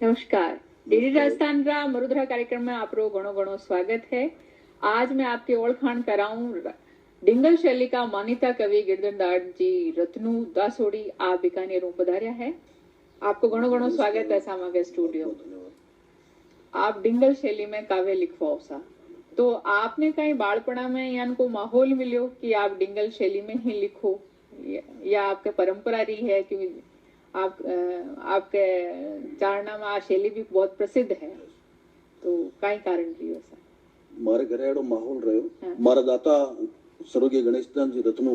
नमस्कार। डीडी राजस्थान रा मरुधरा कार्यक्रम में आपरो घणो घणो स्वागत है। आज मैं आपके ओळखाण कराऊं डिंगल शैली का मान्यता कवि गिरधरदास जी रत्नू दासोड़ी आप बीकानेर पधार्या है। आपको घणो घणो स्वागत है सामा के स्टूडियो। आप डिंगल शैली में काव्य लिखवाओ सा, तो आपने कहीं बालपणा में यान को माहौल मिलो कि आप डिंगल शैली में ही लिखो, या आपके परंपरा रही है कि आपके चारणा में आ शैली भी बहुत प्रसिद्ध है, तो कई कारण रही ऐसा? मारे घरे एड़ो माहौल रहो। मारा दाता स्वर्गीय गणेशदास जी रत्नू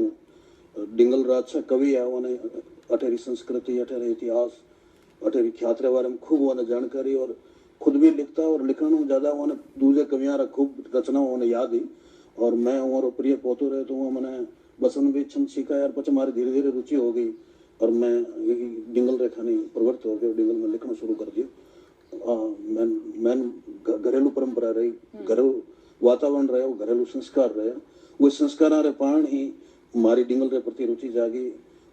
डिंगल राज कवि है। उन्हें अठेरी संस्कृति, अठेरी इतिहास, अठेरी ख्यात रे बारे में खूब उन्हें जानकारी, और खुद भी लिखता और लिखण ज्यादा उन्हें दूसरे कवियां खूब रचना उन्हें याद ही। और मैं और प्रिय पोतो रहे तो मैंने बसन भी छंद सीखा यार। पच मारी धीरे धीरे रुचि हो गई और मैं डिंगल रेखा नहीं प्रवृत्त हो गया, डिंगल में लिखना शुरू कर दिया। मैं घरेलू परंपरा रही, घरेलू वातावरण रहे, घरेलू संस्कार रहे, वो संस्कार रे पाण ही मारी डिंगल रे प्रति रुचि जागी।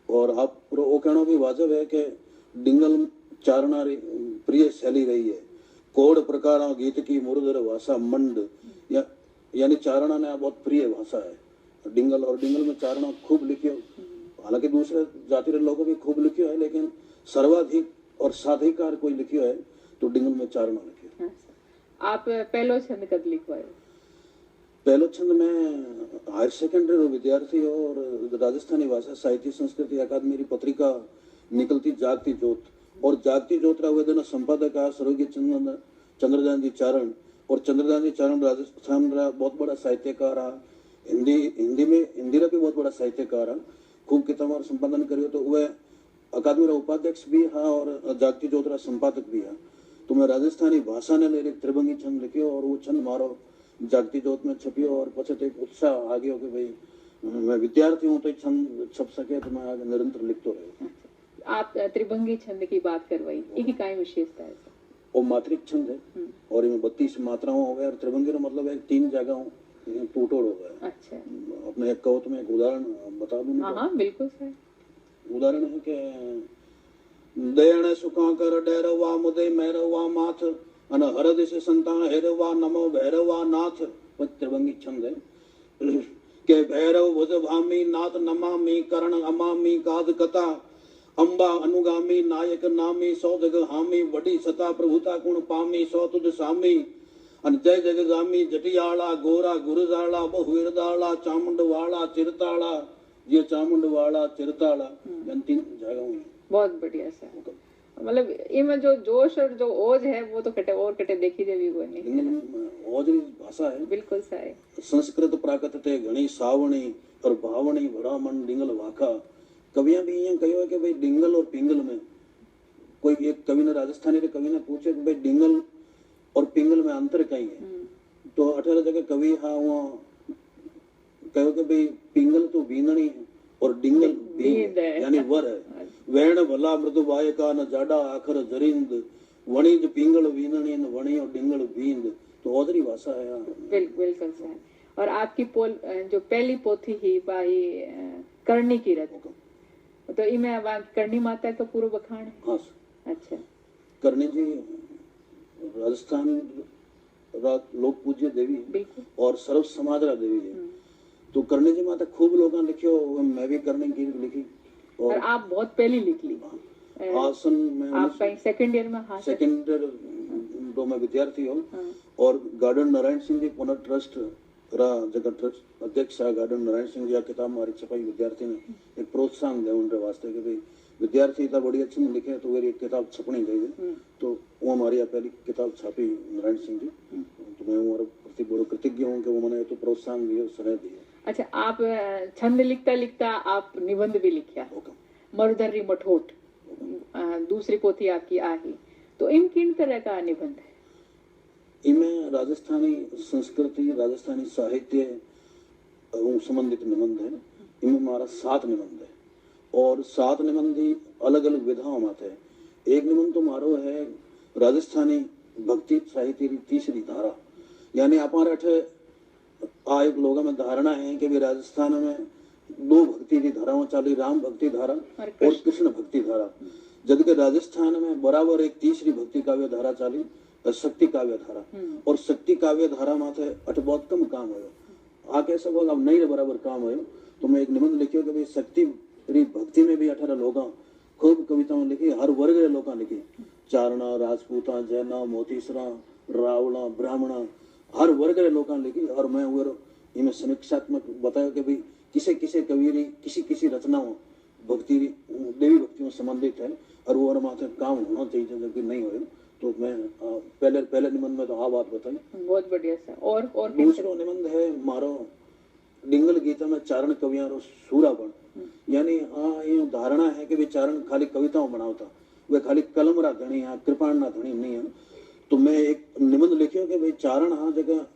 और आप वो कहना भी वाजब है कि डिंगल चारणा री प्रिय शैली रही है। कोड प्रकार गीत की मुरुदर भाषा मंड यानी चारणा ने बहुत प्रिय भाषा है डिंगल। और डिंगल में चारणा खूब लिखियो, हालांकि दूसरे जाति रे लोगों भी खूब लिखियो है, लेकिन सर्वाधिक और साधिकार कोई लिखियो है तो डिंगल में चारणा लिखियो। आप पहलो छंद कब लिखवायो? पहलो छंद में हायर सेकेंडरी रो विद्यार्थी और राजस्थानी भाषा साहित्य संस्कृति अकादमी पत्रिका निकलती जागती ज्योत, और जागती ज्योत रा वेदना संपादक आ स्वर्गीय चंद्रदास जी चारण। और चंद्रदास जी चारण राजस्थान रा बहुत बड़ा साहित्यकार आ, हिंदी रा भी बहुत बड़ा साहित्यकार आ, खूब किताब संपादन करियो। तो वह अकादमी रा उपाध्यक्ष भी है और जागती ज्योत रा संपादक भी है। तो मैं राजस्थानी भाषा ने लेकर त्रिभंगी छंद लिखियो और वो छंद मारो जागती ज्योत में छपियो। और पछत एक उत्साह आ गयो कि भाई मैं विद्यार्थी हूँ तो छंद छप सके तो मैं आगे निरंतर लिखते रहे। आप त्रिभंगी छंद की बात करवाई, इसकी क्या विशेषता है? वो मात्रिक छंद है और इसमें 32 मात्राओं हो गए। और त्रिभंगी का मतलब है 3 जगहों टूटोड़ हो गया। अच्छा, अपने एक कहो तो मैं एक उदाहरण बता दूं। हाँ बिल्कुल सर। उदाहरण है कि दयण सुखा कर डैरवा मुदे मैरवा माथ अन हर दिश संता हेरवा नमो भैरवा नाथ। त्रिभंगी छंद है के भैरव भुज भामी नाथ नमामि करण अमामि काद कथा अंबा अनुगामी नायक नामी सौ जग हामी वडी सता प्रभुता गुण पामी सौ तुझ सामी अन जय जग गामी जटियाला गोरा गुरजाला बहुविरदाला चामुंडवाला चिरताला। ये चामुंडवाला चिरताला इन 3 जगहों में। बहुत बढ़िया सर। मतलब इनमें जो जोश और जो ओज है वो तो कटे और कटे देखी देवी को नहीं। ओज भाषा है बिल्कुल सही। संस्कृत प्राकृत ते घणी सावणी और भावणी भड़ा मन डिंगल वाखा। कवियां भी ये कहो है कि भाई डिंगल और पिंगल में कोई एक कवि ने राजस्थानी के कवि ने पूछे कि भाई डिंगल और पिंगल में अंतर कहीं है। तो 18 जगह कवि हाँ वो कहो कि भाई पिंगल तो बींदनी है और डिंगल बींद यानी वर है। वैण भला मृदु बायका न जाडा आखर जरिंद वणिज पिंगल बींदनी न वणी और डिंगल बींद। तो ओदरी भाषा है। बिल्कुल सही। और आपकी जो पहली पोथी ही भाई करनी की रत, तो इमे करनी माता का पूरा बखान है। हाँ। अच्छा, करनी जी राजस्थान लोक पूज्य देवी है और सर्व समाज रा देवी है। तो करनी जी माता खूब लोगों लिखियो, मैं भी करनी की लिखी। और आप बहुत पहली लिख ली। आसन में आप कहीं सेकंड ईयर में? हाँ, सेकंड ईयर तो मैं विद्यार्थी हूँ। और गार्डन नारायण सिंह जी पुनः ट्रस्ट रा जगह ट्रस्ट अध्यक्ष गार्डन नारायण सिंह जी किताब मारी छपाई विद्यार्थी ने एक प्रोत्साहन दे उनके वास्ते कि भाई विद्यार्थी इतना बड़ी अच्छी लिखे तो मेरी एक किताब छपनी चाहिए। तो वो हमारी पहली किताब छापी नारायण सिंह जी। तो मैं उनके प्रति बड़ो कृतज्ञ हूँ कि वो मैंने तो प्रोत्साहन दिया, स्नेह दिया। अच्छा, आप छंद लिखता लिखता आप निबंध भी लिखा, मरुधरी मठोट दूसरी पोथी आपकी आई, तो इन किन तरह का निबंध है? इनमें राजस्थानी संस्कृति, राजस्थानी साहित्य संबंधित निबंध है। इनमें हमारा 7 निबंध है और 7 निबंध ही अलग अलग विधाओं में है। एक निबंध तो मारो है राजस्थानी भक्ति साहित्य की 3री धारा, यानी हमारे एक लोगों में धारणा है कि भी राजस्थान में 2 भक्ति की धाराओं चली, राम भक्ति धारा और कृष्ण भक्ति धारा। जबकि राजस्थान में बराबर एक तीसरी भक्ति काव्य धारा चाली, शक्ति काव्य धारा, और शक्ति काव्य धारा माथे अठ बहुत कम काम हो। आ कह सको अब नहीं रे बराबर काम हो। तो मैं एक निबंध लिखियो कि भाई शक्ति री भक्ति में भी 18 लोग खूब कविताएं लिखी, हर वर्ग के लोग लिखी, चारणा, राजपूता, जैना, मोतीसरा, रावणा, ब्राह्मणा, हर वर्ग के लोग लिखी। और मैं वो इनमें समीक्षात्मक बताया कि भाई किसे किसे कवि री किसी रचनाओं भक्ति देवी भक्ति में संबंधित है और वो माथे काम होना चाहिए, जबकि नहीं हो। तो मैं पहले निबंध में तो आ बात बताई। बहुत बढ़िया सर। और दूसरो निबंध है मारो डिंगल गीता में चारण कवियां रो सूरापन, यानी ये धारणा है कि वे चारण खाली कविताओं बनावता, वे खाली कलम रा धनी है, कृपाण ना धनी नहीं है। तो मैं एक निबंध लिखियो कि भाई चारण हाँ जगह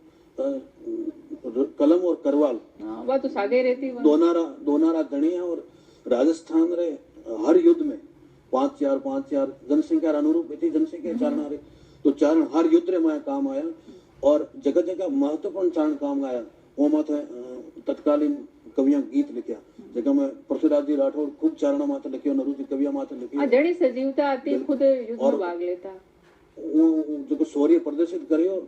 कलम और करवाल वह तो सागे रहती दोनारा धनी है। और राजस्थान रे हर युद्ध में 5,000 जनसंख्या अनुरूप इतनी जनसंख्या चारण रे, तो चारण हर युद्ध रे मैं काम आया और जगह जगह महत्वपूर्ण चारण काम आया। वो माथे तत्कालीन कवियां गीत लिखा, जगह में पृथ्वीराज जी राठौड़ खूब चारण माथे लिखियो, नरूजी कविया माथे लिखियो, जड़ी सजीवता आती खुद युद्ध में भाग लेता, वो जो शौर्य प्रदर्शित करियो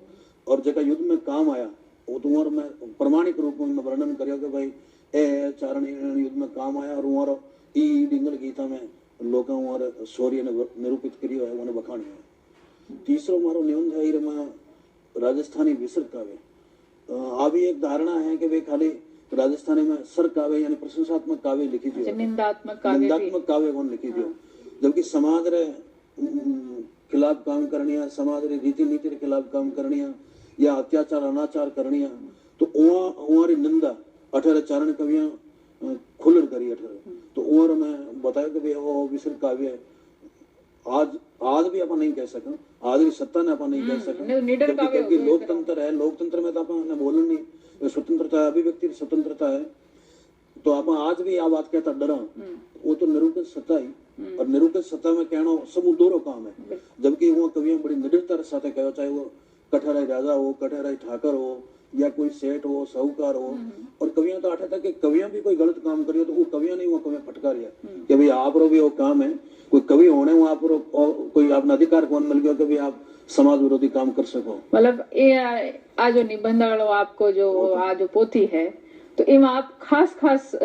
और जगह युद्ध में काम आया। वो तुम्हारा मैं प्रमाणिक रूप में वर्णन करियो कि भाई ए चारण युद्ध में काम आया और वहां ई डिंगल गीता में लोगों और शौर्य ने निरूपित करियो है, उन्हें बखानी है। तीसरो मारो निबंध है मैं राजस्थानी विसर काव्य। अभी एक धारणा है कि वे खाली राजस्थानी में सर काव्य यानी प्रशंसात्मक काव्य लिखी जो निंदात्मक काव्य कौन लिखी जो, जबकि समाज रे खिलाफ काम करनिया, समाज रे रीति नीति के खिलाफ काम करनिया या अत्याचार अनाचार करनिया, तो उहारी निंदा 18 चारण कवियां खुलर करी 18। तो उहर मैं बताया कि भाई वो विसर काव्य है। आज भी अपन नहीं कह सका, आज भी सत्ता ने अपन नहीं कह सका, क्योंकि लोकतंत्र है, लोकतंत्र में तो अपन बोलन नहीं, स्वतंत्रता है, अभिव्यक्ति की स्वतंत्रता है। तो अपन आज भी आ बात कहता डरा, वो तो निरूपित सत्ता ही, और निरूपित सत्ता में कहना सब उदोरो काम है। जबकि वो कवियां बड़ी निडरता के साथ कहो, चाहे वो कठहराई राजा हो, कठहराई ठाकर हो या कोई सेठ हो, साहूकार हो। और कवियां तो आठा था कि कवियां भी कोई गलत काम करियो तो वो कवियां नहीं, वो कवियां फटकारिया कि भाई आप रो भी वो काम है, कोई कवि होने वो आप कोई अपना अधिकार कौन मिल गया कि भाई आप समाज विरोधी काम कर सको। मतलब ये आज जो निबंध आपको जो आज जो पोथी है, तो इम आप खास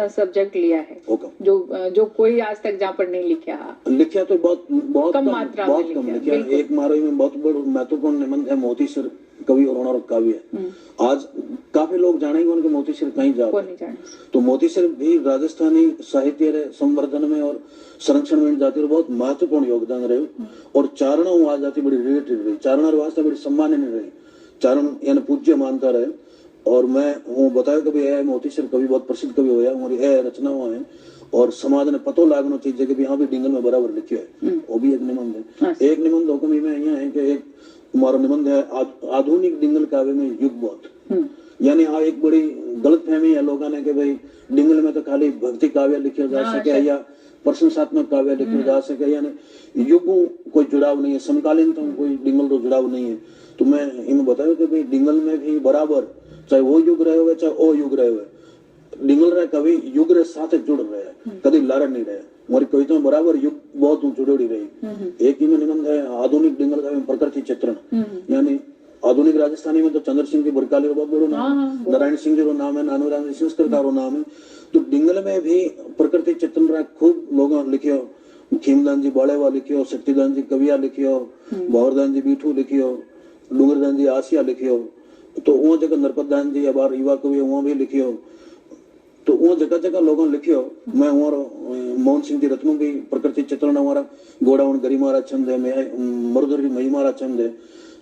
सब्जेक्ट लिया है जो कोई आज तक जहाँ पर नहीं लिखा तो बहुत कम मात्रा में लिखा। एक मारो में बहुत बड़ा महत्वपूर्ण निबंध है मोतीसर कवि और काव्य। आज काफी लोग जानेंगे उनके मोतीसर कहीं जाते, तो मोतीसर भी राजस्थानी साहित्य संवर्धन में और संरक्षण में जाति बहुत महत्वपूर्ण योगदान रहे। और चारण आज जाति बड़ी रिलेटेड रही, चारण वास्ते बड़ी सम्माननीय रही, चारण यानी पूज्य मानता रहे। और मैं वो बताया कि भाई मोतीसर कवि बहुत प्रसिद्ध कवि होया, हमारी रचनाओं है और समाज ने पतो लागना चाहिए कि यहाँ भी डिंगल में बराबर लिखियो है। वो भी एक निबंध है। एक निबंध हुक्म में यहाँ है कि एक हमारा निबंध है आधुनिक डिंगल काव्य में युग बोध। यानी हाँ एक बड़ी गलत फहमी है लोगों ने कि भाई डिंगल में तो खाली भक्ति काव्य लिखे जा सके या प्रशंसात्मक काव्य लिखे जा सके, यानी युगों कोई जुड़ाव नहीं है, समकालीन तो कोई डिंगल तो जुड़ाव नहीं है। तो मैं इन्हें बताया कि भाई डिंगल में भी बराबर चाहे वो युग रहे हुए चाहे वो युग रहे हुए, डिंगल रहे कवि युग रे साथ जुड़ रहे हैं, कभी लड़ नहीं रहे। हमारी कविता बराबर युग बहुत जुड़ी रही। एक ही में निबंध है आधुनिक डिंगल काव्य प्रकृति चित्रण, यानी आधुनिक राजस्थानी में तो चंद्र सिंह जी बुरकाली बहुत बड़ो नाम है, नारायण सिंह जी रो नाम है, नानूराम संस्कृतकार रो नाम है। तो डिंगल में भी प्रकृति चित्रण रा खूब लोग लिखियो, खीमदान जी बाड़ेवा लिखियो, शक्तिदान जी कविया लिखियो, भौरदान जी बीठू लिखियो, डूंगरदान जी आसिया लिखियो। तो वो जगह नरपतदान जी बार युवा कवि वो भी लिखियो। तो वो जगह जगह लोगों लिखियो। मैं मोहन सिंह जी रत्नों भी प्रकृति चित्रण हमारा गोडाउन गरिमारा छंद है, मरुधरी महिमारा छंद है।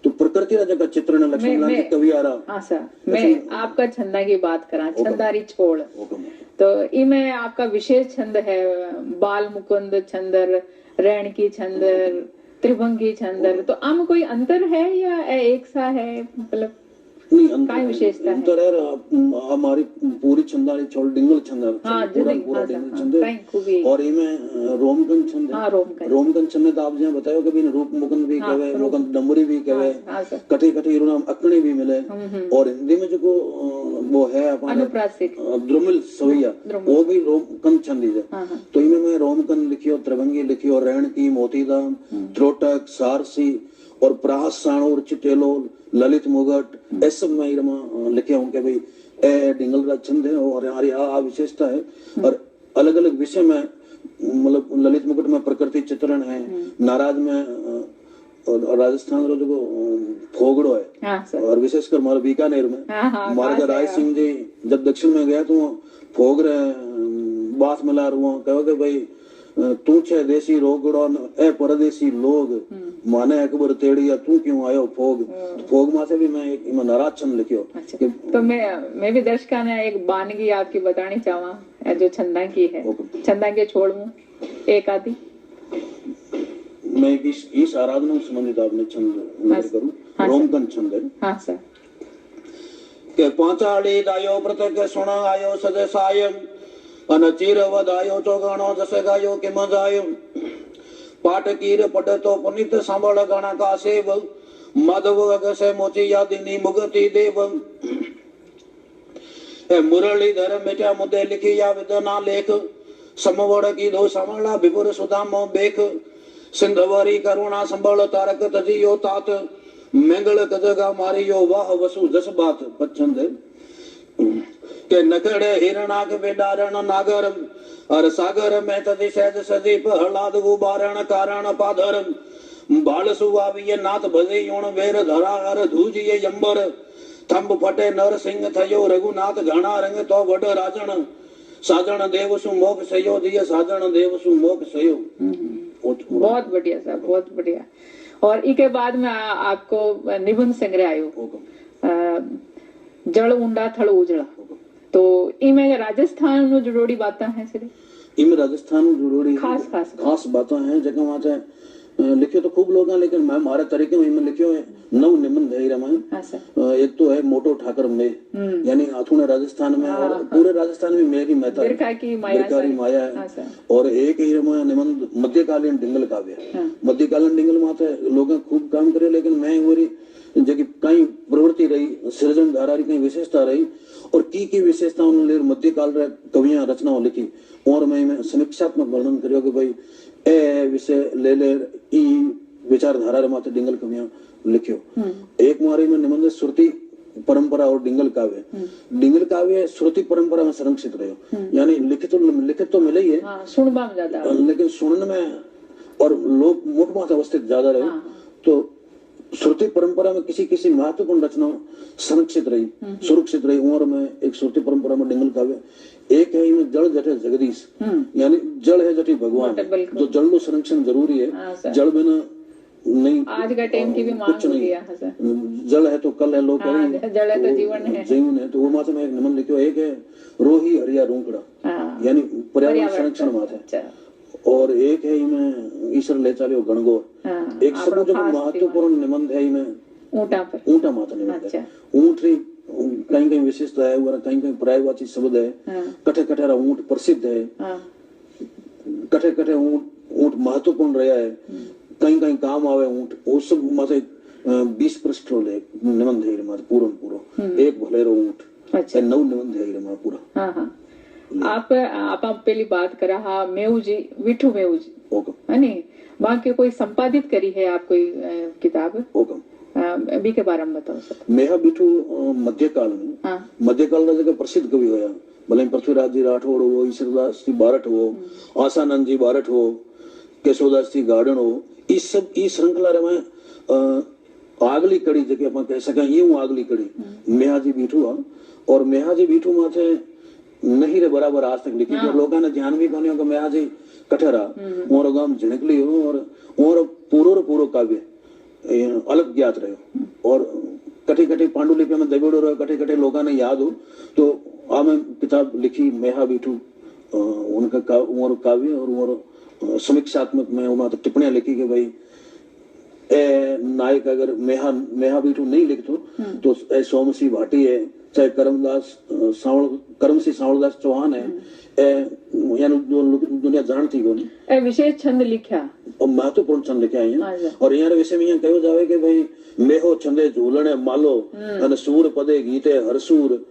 तो प्रकृति जगह चित्रण लक्ष्मण जी कवि आ रहा। मैं आपका छंदा की बात करा, छंदारी छोड़ तो इनमें आपका विशेष छंद है बाल मुकुंद छंदर, रैण की छंदर, त्रिभंगी छंदर। तो आम कोई अंतर है या एक सा है? मतलब नहीं काय विशेषता है? अंतर है हमारी पूरी छंदाली छोड़ डिंगल छंदा हाँ, पूरा जल्दी, पूरा हाँ, डिंगल हाँ, छंदे कहीं खूबी। और इमे रोमकन छंद हाँ, रोमकन। रोमकन छंद तो आप जहाँ बतायो कि भी रूप मुकन भी हाँ, कहे रूप। मुकन डमरी भी कहे हाँ, हाँ, सर। कटी कटी नाम अकड़ी भी मिले और हिंदी में जो वो है अपने अनुप्रासिक द्रुमिल सवैया द्रुमिल। वो भी रोमकन छंदी है हाँ, हाँ। तो इनमें मैं रोमकन लिखियो त्रिभंगी लिखियो रैण की मोतीदाम त्रोटक सारसी और प्रास साणोर चिटेलो ललित मुगट ऐसे सब मैं इरमा लिखे हूँ कि भाई ए डिंगल का छंद है और हमारी आ विशेषता है और अलग अलग विषय में मतलब ललित मुकुट में प्रकृति चित्रण है नाराज में और राजस्थान रो जो फोगड़ो है हाँ, सर। और विशेषकर हमारे बीकानेर में हाँ, हाँ, हमारे खास है, राय सिंह जी जब दक्षिण में गया तो फोग रहे बात मिला रुआ कहो कि भाई तू छे देसी रोगड़ो ए परदेसी लोग माने अकबर तेड़िया तू क्यों आयो फोग फोग में से भी मैं एक नाराज छंद लिखियो। अच्छा, तो मैं भी दर्शका ने एक वानगी आपकी बतानी चाहवा जो छंदा की है छंदा के छोड़ू एक आदि मैं इस आराधना से संबंधित आपने छंद करूं। हाँ, रोमकन छंद है। हाँ सर। के पांचाड़ी दायो प्रत्यक सुना आयो सदे सायम अनचीर वदायो चौगाणो जसे गायो के मजायो पाठ कीर पढ़ तो पुनित संभल गण का सेव माधव अगसे मोची यादिनी मुगति देव मुरलीधर मिटा मुद्दे लिखी या विदना लेख समवड़ की दो समला विपुर सुदामो बेख सिंधवरी करुणा संभल तारक तजियो तात मंगल कजगा मारियो वाह वसु जस बात पचंद के नकड़े हिरणाक बेडारण नागर और सागर में तदि सहज सदी प्रहलाद गुबारण कारण पाधर बाल सुवाविय नाथ भजे योण वेर धरा अर धूजिय यंबर थंब फटे नर सिंह थयो रघुनाथ घना रंग तो वड राजन साजन देव सु मोख सयो दिय साजन देव सु मोख सयो। बहुत बढ़िया साहब, बहुत बढ़िया। और इसके बाद में आपको निबंध संग्रह आयो जल ऊंडा थल उजड़ा, तो इनमें राजस्थान में जुड़ोड़ी बातें हैं सिर्फ इनमें राजस्थान में जुड़ोड़ी खास बातें हैं जगह वहाँ लिखे तो खूब लोग हैं लेकिन मैं हमारे तरीके में लिखे हुए नव निबंध है रामायण। एक तो है मोटो ठाकर में यानी आथुने राजस्थान में और पूरे राजस्थान में मेरी महता बिरकारी माया है और एक ही रामायण निबंध मध्यकालीन डिंगल काव्य मध्यकालीन डिंगल माते लोग खूब काम करे लेकिन मैं वही जगह कई प्रवृत्ति रही सृजन धारा कई विशेषता रही और की विशेषताओं ने मध्यकाल कवियां रचनाओं लिखी और मैं समीक्षात्मक वर्णन करियो कि भाई ए विषय ले ई विचारधारा माते डिंगल कवियां लिखियो। एक मारी में निबंध श्रुति परंपरा और डिंगल काव्य श्रुति परंपरा में संरक्षित रहो यानी लिखित तो मिले ही है सुनबा में ज्यादा लेकिन सुनने में और लोक मुख मात अवस्थित ज्यादा रहे तो श्रुति परंपरा में किसी महत्वपूर्ण रचना संरक्षित रही सुरक्षित रही। उम्र में एक श्रुति परंपरा में डिंगल काव्य एक है इनमें जल जटे जगदीश यानी जल है जटी भगवान तो जल लो संरक्षण जरूरी है जल बिना नहीं आज का टाइम की भी मांग होती है जल है तो कल है लोग जल है तो जीवन है तो वो माता में एक निबंध लिखो एक है रोही हरिया रूंकड़ा यानी पर्यावरण संरक्षण माता और एक है इनमें ईश्वर ले चलो गणगौर एक सब जो महत्वपूर्ण निबंध है इनमें ऊंटा माता निबंध है ऊंट कहीं कहीं विशिष्ट है और कहीं कहीं पर्यायवाची शब्द है कटे कटेरा ऊंट प्रसिद्ध है कटे कटे ऊंट महत्वपूर्ण रहा है कहीं कहीं काम आवे ऊंट वो सब माते 20 पृष्ठ ले निबंध है माते पूर्ण एक भलेरो ऊंट नौ निबंध है पूरा। आप पहली बात करा हा मेऊ जी विठू मेऊ जी है नी वहाँ के कोई संपादित करी है आप कोई किताब अभी के बारे में बताओ सर। मेहा बिठू मध्यकाल में मध्यकाल का जगह प्रसिद्ध कवि होया भले पृथ्वीराज जी राठौड़ हो ईश्वरदास जी बारठ हो आसानंद जी बारठ हो केशवदास जी गार्डन हो इस सब इस श्रृंखला में आगली कड़ी जगह अपन कह सकें ये आगली कड़ी मेहा जी बिठू और मेहा जी बिठू माथे नहीं रे बराबर आज तक लिखी और लोगों ने ध्यान भी कोनी मैं आज ही कठरा और गांव झिणकली हो और पूरो काव्य अलग ज्ञात रहे और कटे कटे पांडुलिपि में दबेड़ो रहे कटे कटे लोगों ने याद हो तो मैं किताब लिखी मेहा बिठू उनका काव्य और समीक्षात्मक में टिप्पणियां लिखी कि भाई ए नायक अगर मेहा बीठू नहीं लिखतो तो ए सोमसी भाटी है, चाहे करमसी सावलदास चौहान है, ए यानी दुनिया जानती कोनी ए विशेष छंद लिखा और महत्वपूर्ण छंद लिखा है। और यहाँ विषय में यहाँ कहो जावे कि भाई मेहो छंदे झूलने मालो अन सूर पदे गीते हरसूर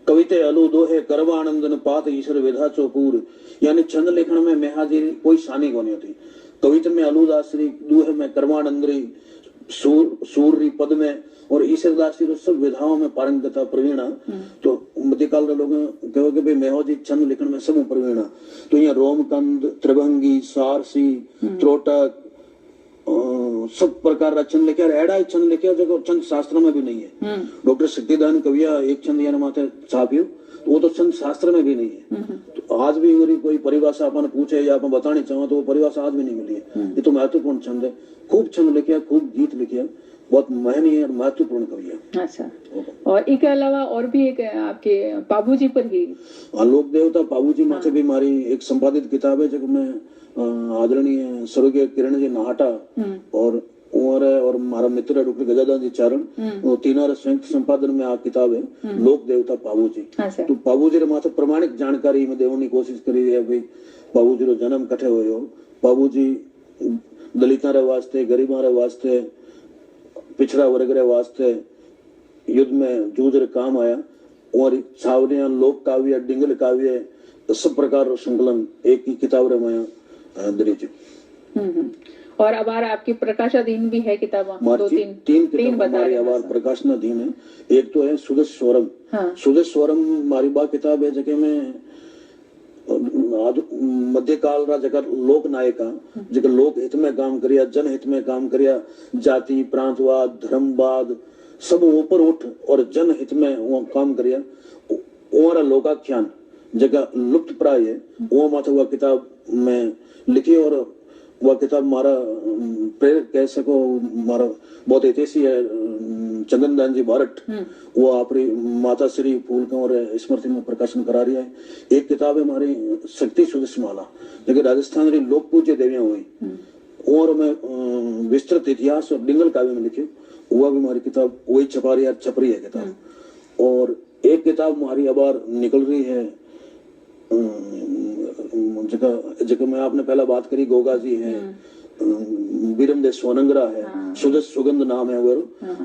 कविते अलू दोहे करवानंदन पात ईश्वर विधा चोपूर। यानी छंद लेखन में मेहा जी कोई शानी कोनी होती। कविता में अलूदासरी, दोहे में करवानंदरी, सूर्य पद में और ईश्वरदास जी सब विधाओं में पारंगतता प्रवीणा। तो मध्यकाल के लोग कहो कि भाई मेहो जी छंद लिखण में सब प्रवीणा। तो यहाँ रोमकंद, त्रिभंगी, सारसी, त्रोटक सब प्रकार का छंद लिखे। एड़ा छंद लिखे जो छंद शास्त्र में भी नहीं है। डॉक्टर शक्तिदान कविया एक छंद यानी माथे छापियो, तो वो तो छंद शास्त्र में भी नहीं है। तो आज भी अगर कोई परिभाषा अपन पूछे या अपन बतानी चाहो तो वो परिभाषा आज भी नहीं मिली है। ये तो महत्वपूर्ण छंद है। खूब छंद लिखे, खूब गीत लिखे, बहुत महनीय और महत्वपूर्ण कवि है। अच्छा, और इसके अलावा और भी एक आपके बाबूजी पर ही लोक देवता बाबूजी माथे भी मारी एक संपादित किताब है, जिसमें आदरणीय स्वर्गीय किरण जी नाहटा और हमारा मित्र डॉक्टर गजादान जी चारण, वो तीनों संयुक्त संपादन में आ किताब है लोक देवता बाबूजी। तो बाबूजी रे माथे प्रमाणिक जानकारी में देने की कोशिश करी है। भाई बाबूजी रो जन्म कठे होयो, बाबूजी दलितां रे वास्ते, गरीबां रे वास्ते, पिछड़ा वर्ग रे वास्ते युद्ध में जूझ रे काम आया। और छावनियां, लोक काव्य, डिंगल काव्य, सब प्रकार संकलन एक ही किताब रे माया दरीज। और अब आपकी प्रकाशाधीन भी है किताब, तीन बता रहे हैं प्रकाशनाधीन है। एक तो है सुदस स्वरम। सुदस स्वरम हमारी बा किताब है जगह में मध्यकाल रा जगह लोक नायका जगह लोक हित में काम करिया, जन हित में काम करिया, जाति प्रांतवाद धर्मवाद सब ऊपर उठ और जन हित में वो काम करिया। और लोकाख्यान जगह लुप्त प्राय है, वो माथा वह किताब में लिखी। और वह किताब हमारा प्रेरक कह सको, हमारा बहुत ऐतिहासिक है। चंदनदान जी भारत वो आपरी माता श्री फूल कंवर स्मृति में प्रकाशन करा रही है। एक किताब है हमारी शक्ति सुदसमाला, जो राजस्थान री लोक पूज्य देवियां हुई, और मैं विस्तृत इतिहास और डिंगल काव्य में लिखी, वह भी हमारी किताब वही छपा रही है, छपरी है किताब। और एक किताब हमारी अबार निकल रही है जगह में आपने पहला बात करी, गोगा जी है, बीरम देश सोनंगरा है, सुदस सुगंध नाम है वो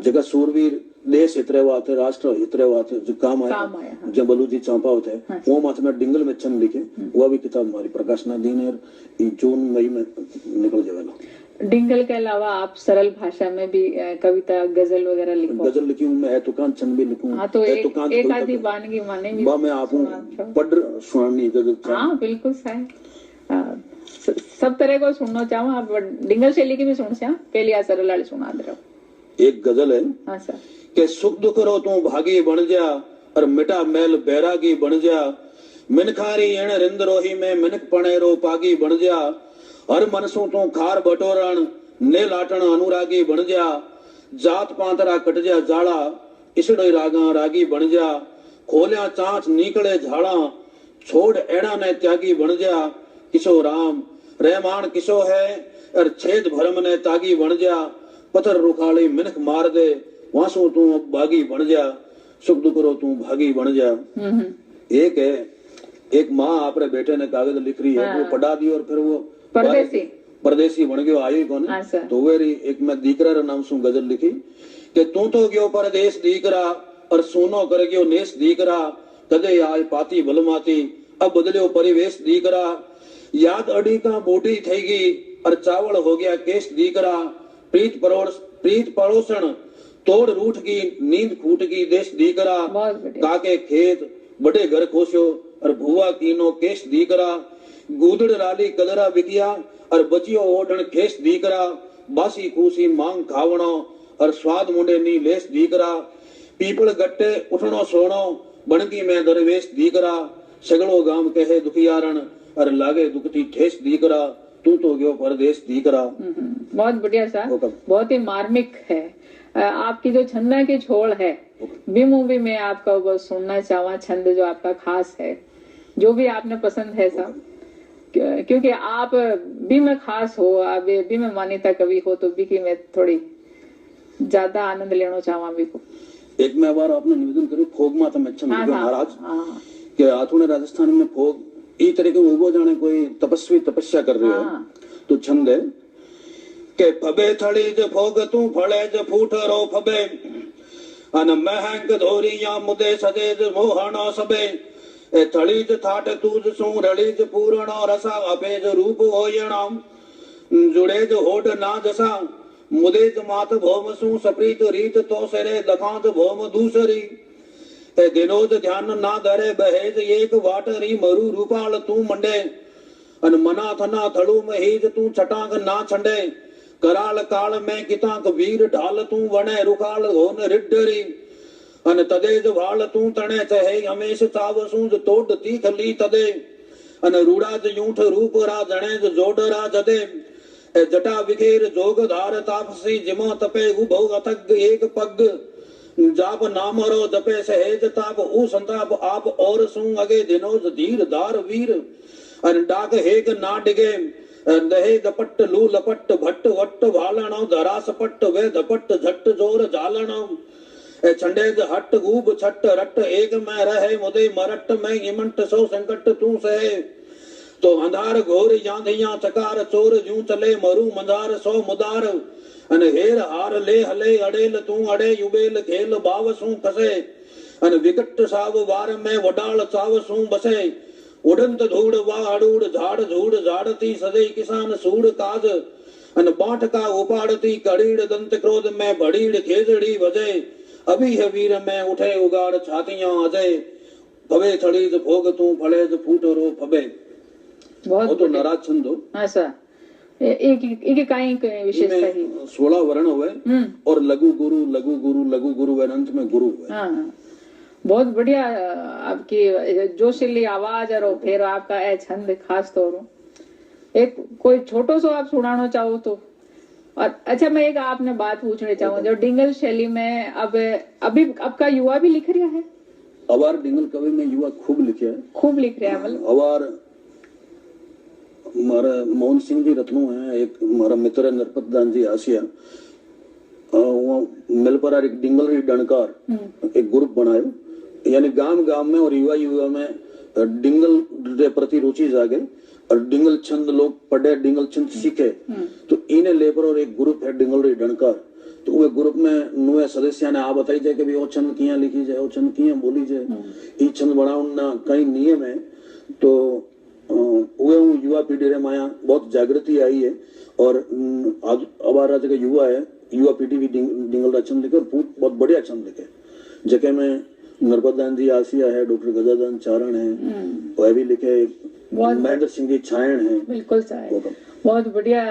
जगह सूरवीर देश हितरे वात है, राष्ट्र हितरे वात है, जो काम आया जब बलूजी चांपा होते हैं वो माथे में डिंगल में छंद लिखे। वह भी किताब हमारी प्रकाशनाधीन है, जून मई में निकल जाएगा। डिंगल के अलावा आप सरल भाषा में भी कविता गजल वगैरह लिखो? गजल लिखी हूँ मैं, तुकान छंद भी लिखूं। हाँ, तो एक आधी वानगी माने भी मैं आप पढ़ सुनानी गजल। हाँ बिल्कुल सही, सब तरह को सुनना चाहो आप। डिंगल शैली की भी सुन से पहले आ सरल वाली सुना दे रहा। एक गजल है। हाँ सर। के सुख दुख रो तू भागी बन जा और मिटा मैल बैरागी बन जा, मिनखारी एण रिंद रोही में मिनक पणे रो पागी बन जा, हर मनसू तू खार बटोरण ने लाटण अनुरागी बन जा, जात पांतरा कट जा जाड़ा इसड़े रागा रागी बन जा, खोलिया चांच निकले झाड़ा छोड़ एड़ा ने त्यागी बन जा, किसो राम रहमान किसो है और छेद भरम ने तागी बन जा, पत्थर रुखाली मिनख मार दे वासो तू बागी बन जा, सुख दुख रो तू भागी बन जा। एक है, एक माँ अपने बेटे ने कागज लिख रही है, वो पढ़ा दी और फिर वो परदेसी बन गयो आयो कौन। तो वेरी एक मैं दीकरा रा नाम सु गजल लिखी कि तू तो गयो परदेश दीकरा और सोनो कर गयो नेस दीकरा, कदे आय पाती भलमाती अब बदलियो परिवेश दीकरा, याद अड़ी का बूढ़ी થઈ गई और चावल हो गया केस दीकरा, प्रीत पड़ोसन तोड़ रूठ की नींद फूट की देश दीकरा, काके खेत बड़े घर खोसो और भुआ कीनो केस दीकरा, गूदड़ राली कदरा बिकिया और बचियो ओढ़न खेस दीकरा, बासी कूसी मांग खावणो और स्वाद मुंडे नी लेस दीकरा, पीपल गट्टे उठनो सोनो बनकी में दरवेश दीकरा, सगड़ो गाम कहे दुखियारण और लागे दुखती ठेस दीकरा, तू तो गयो परदेश दीकरा। बहुत बढ़िया सर, बहुत ही मार्मिक है। आपकी जो छंद की छोड़ है भी मूवी में आपका सुनना चाहवा छंद जो आपका खास है, जो भी आपने पसंद है सब क्योंकि आप भी में खास हो, आप भी में मान्यता कवि हो, तो भी की मैं थोड़ी ज्यादा आनंद लेना चाहवा भी को। एक मैं बार आपने निवेदन करी फोग माता में अच्छा महाराज के आथुने राजस्थान में फोग ई तरह के उबो जाने कोई तपस्वी तपस्या कर रहे हो तो छंद है के फबे थड़ी ज फोग तू फड़े ज फूट रो फबे अन महंग धोरी या मुदे सदे ज मोहणो सबे ए थड़ी ज थाट तूज सू रड़ी ज पूरणो रसा अबे ज रूप होयणम जुड़े ज होड ना जसा मुदे ज मात भोम सू सप्रीत रीत तो सेरे लखांत भोम दूसरी ए दिनोद ध्यान ना धरे बहेज एक वाटरी मरु रूपाल तू मंडे अन मना थना थड़ू में हीज तू छटांग ना छंडे कराल काल में कितांक वीर ढाल तू वणे रुकाल होन रिड्डरी अन तदेज वाल तू तणे चहे हमेश चाव सूज तोड तीख ली तदे अन रूड़ाज यूठ रूप रा जणेज जोडरा जदे ए जटा विखेर जोग धार तापसी जिमो तपे उभो अथग एक पग जाप नामरो जपे सहेज ताप ऊ संताप आप और सू अगे दिनोज धीर धार वीर अन डाक हेग ना डिगे दहे दपट लू लपट भट्ट वट्ट वालणो धरा सपट वे धपट झट जोर जालणो ए छंडेज हट गूब छट रट एक में रहे मुदे मरट में इमंट सो संकट तू सहे तो अंधार घोर यांधिया चकार चोर जू चले मरु मंदार सो मुदार अन हेर हार ले हले अड़ेल तू अड़े युबेल खेल बाव सू कसे अन विकट साव वार में वडाल चाव सू बसे उड़ंत धूड़ वाड़ूड़ झाड़ झूड़ झाड़ती सदई किसान सूड़ काज अन बांट का उपाड़ती कड़ीड़ दंत क्रोध में भड़ीड़ खेजड़ी वजे अभी है वीर में उठे उगाड़ छातियां अजय फबे थड़ीज भोग तू फड़ेज फूट रो फबे बहुत तो नाराज छंद हो। हाँ सर, एक काई विशेषता ही 16 वर्ण हुए और लघु गुरु लघु गुरु लघु गुरु अंत में गुरु हुए। हाँ, बहुत बढ़िया आपकी जोशीली आवाज और फिर आपका ए छंद खास तौर एक कोई छोटो सो आप सुनाना चाहो तो। और अच्छा, मैं एक आपने बात पूछना चाहूँ, जो डिंगल शैली में अब अभी आपका युवा भी लिख रहा है? अवार डिंगल कवि में युवा खूब लिखे है, खूब लिख रहा है। मतलब अवार हमारा मोहन सिंह जी रत्नू है, एक हमारा मित्र है नरपत दान जी आसिया, वो मिलपर एक डिंगल डणकार एक ग्रुप बनायो, यानी गांव गांव में और युवा युवा में डिंगल के प्रति रुचि जागे और डिंगल छंद लोग पढ़े, डिंगल छंद सीखे। तो इन्हें लेकर और एक ग्रुप है डिंगल डणकार, तो वो ग्रुप में नुए सदस्य ने आ बताई जाए कि वो छंद किया लिखी जाए, वो छंद किया बोली जाए, ये छंद बनाना कई नियम है। तो वो युवा पीढ़ी रे माया बहुत जागृति आई है और अब राज्य का युवा है, युवा पीढ़ी भी डिंगल छंद लिखे और बहुत बढ़िया छंद लिखे, जगह में नरपतदान जी आसिया है, डॉक्टर गजादान चारण है, वह भी लिखे, महेंद्र सिंह जी छायण है। बिल्कुल बहुत बढ़िया,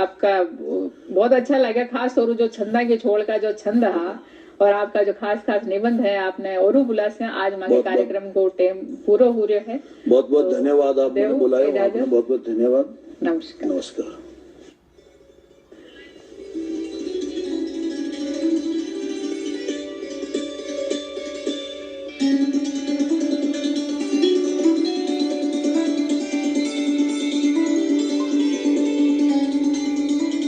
आपका बहुत अच्छा लगा, खास तौर जो छंदा के छोड़ का जो छंद है और आपका जो खास खास निबंध है आपने और बुला से आज मांगे कार्यक्रम को टेम पूरा हो रहा है। बहुत बहुत धन्यवाद, आपने बुलाया, बहुत बहुत धन्यवाद। नमस्कार।